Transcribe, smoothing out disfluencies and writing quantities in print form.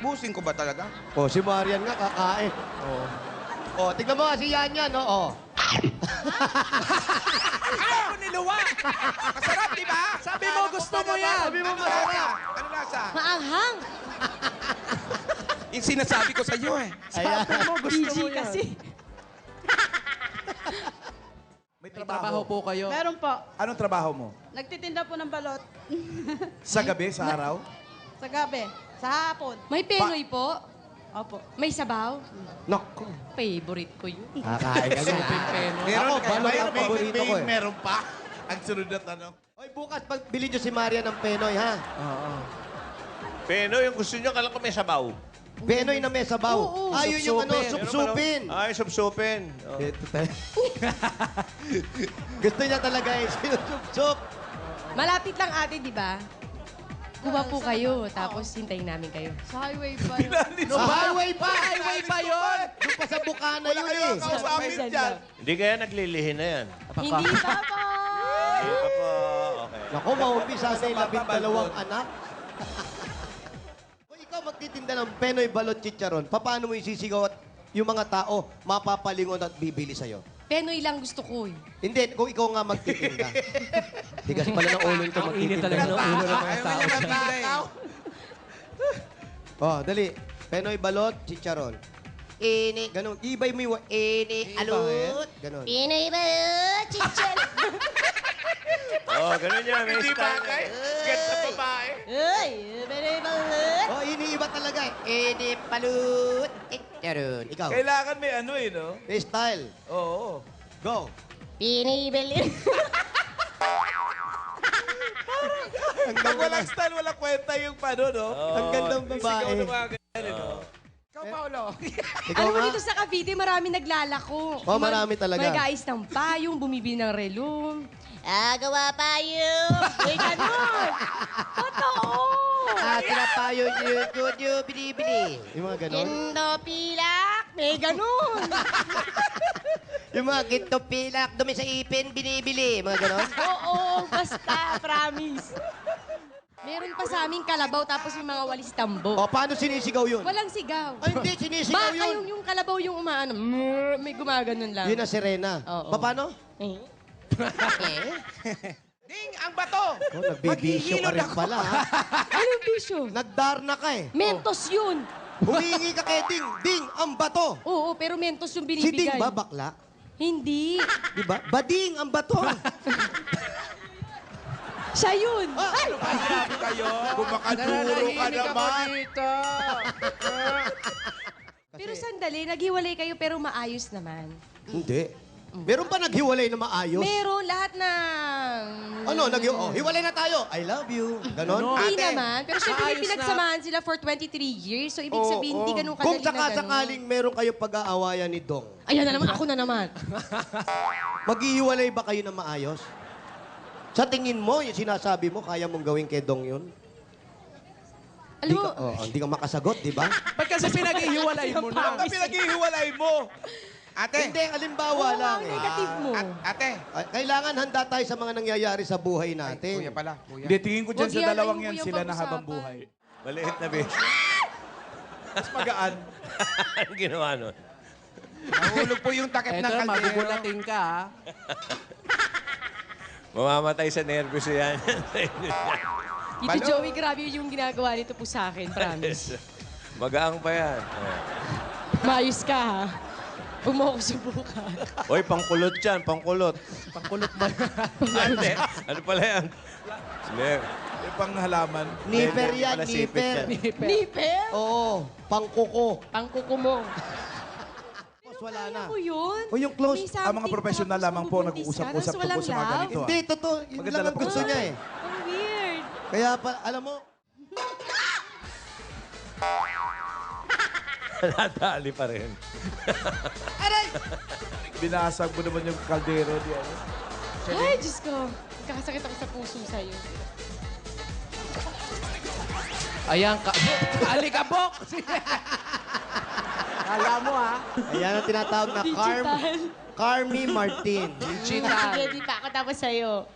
Busing ko ba talaga? Oh, si Marian nga kakain. Oh. Oh, tignan mo si Yan Yan, oh. Ayaw ko niluwa! Masarap, di ba? Sabi mo, gusto mo yan. Sabi mo Ano masarap. lasa? Ano lasa? Maanghang. Yung sinasabi ko sa iyo eh. Ayan. Sabi mo, gusto PG mo yan. kasi. May trabaho po kayo. Meron po. Anong trabaho mo? Nagtitinda po ng balot. Sa gabi, sa araw? Sa gabi. Sa hapon. May penoy po. Opo. May sabaw. Nako. Favorite ko yun. Kakain ka na. Meron Ako, balot ang paborito ko eh. Meron pa? Ang sunod na tanong. Oy, bukas pag bili nyo si Marian ng Penoy, ha? Oo. Pero yung gusto nyo, kala ko may sabaw. Penoy na may sabaw. Oo, Ayun yung ano, supsupin. Ay, supsupin. Oh. Ito talaga. Gusto niya talaga eh, sinusup-sup. Malapit lang ate, di ba? Kuha po kayo, tapos hintayin namin kayo. Sa highway pa yun. Sa highway pa! Highway pa yun! Doon pa sa Bukana yun eh. Kausapin dyan. Hindi kaya naglilihin na yan. Hindi pa po. Hindi pa po. Okay. Naku, maumpisa na yung 12 anak. Kung ikaw magtitinda ng Penoy balot chicharon, paano mo isisigaw at yung mga tao mapapalingon at bibili sa'yo? Penoy lang gusto ko eh. Hindi, kung ikaw nga magtitinda. Tigas pala ng ulo nito magtitinda. Ayaw niya magtinda eh. Oh, dali. Penoy balot, chicharon. Ini, ganun. Ibay mo yung ini, alut. Ganun. Pinoy ba? Chichel. Oh, ganun yan. May Hindi style. bagay. Ganda babae. Uy, Pinoy ba? Oh, iniiba talaga eh. Ini, palut, chicharon. Ikaw, Kailangan may ano eh, no? may style. Oo. Go. Pinoy ba? Pag walang style, walang kwenta yung pano, no? Ang gandang Sigaw babae. na mga ganyan, eh, no? Ikaw, Paolo. Ikaw Alam mo nga? dito sa Cavite, marami naglalako. Oh, marami talaga. Mag-aayos ng payong, bumibili ng relum. Gawa payong. May ganun. Totoo. Tinapayo yung binibili. Yung mga ganon. Ginto pilak. May ganun. Yung mga ginto pilak, dumi sa ipin, binibili. Mga ganon. Oo, basta, promise. Meron pa sa aming kalabaw tapos yung mga walis tambo. O, paano sinisigaw yun? Walang sigaw. Ay, hindi, sinisigaw Baka yun. yung kalabaw yung umaano, may gumaganon lang. Yun na sirena. Oo. Paano? Eh? Ding, ang bato! Oh, nagbibisyo ka rin pala, ha? Anong bisyo? Nagdarna ka eh. Mentos yun. Humingi ka kay Ding. Ding, ang bato. Oo, pero mentos yung Si binibigay. Ding ba, bakla? Hindi. Di ba? Bading, ang bato. Siya yun. Ay! Grabe kayo. Kumakaduro ka naman. Pero sandali, naghiwalay kayo pero maayos naman. Hindi. Meron ba naghiwalay na maayos? Meron lahat na... Ano, hiwalay na tayo. I love you. Ganon? Hindi Ate, naman. Pero syempre may maayos na. pinagsamahan sila for 23 years. So, ibig sabihin, hindi ganun kadali Kung na ganun. sakaling meron kayong pag-aawayan ni Dong, Ayan na naman, ako na naman. maghihiwalay ba kayo na maayos? Sa tingin mo, yung sinasabi mo, kaya mong gawin kay Dong yun? Alam mo, Hindi ka makasagot, di ba? Ba't kasi pinag-ihiwalay mo na? Ang pinag-ihiwalay mo. Ate, Hindi, halimbawa lang eh. negative mo. ate. Ay, kailangan handa tayo sa mga nangyayari sa buhay Kuya natin. pala, kuya. Hindi, tingin ko dyan Huwag sa yan, dalawang ayun yan mo yung sila na habang pag-usapan. buhay. Maliit na besh. Mas magaan. Ang ginawa nun. Nahulog po yung takip ng kaldero. magugulatin ka, ha? Mamamatay sa nervyos yan. Dito, Joey, grabe yung ginagawa nito po sa akin, promise. Magaang pa yan. Oh. Maayos ka, ha? Huwag mo ako subukan. Oy, pangkulot yan, pangkulot. Pangkulot ba? Ate, ano pala yan? Snare. Yung panghalaman. Niper Hindi yan, pala sipit niper. yan. Nipel? Oo, pangkuko. Pangkuko mo. Tapos wala na. Ano yun? O yung close, May ang mga something professional tapos lamang po mabubuntis ka, nag-uusap-usap tapos tungkol walang sa mga love? ganito. Hindi, totoo. Yun Maganda lang na ang po. gusto niya eh. Ang weird. Kaya pa, alam mo, Nadali pa rin. Binasag mo naman yung kaldero. Di, ano? Ay, Diyos ko. Kakasakit ako sa puso sa'yo. Ayan, alikabok! Kala mo, ha? ayan ang tinatawag na Digital. Carmi Martin. Sige, di pa ako tapos sa'yo.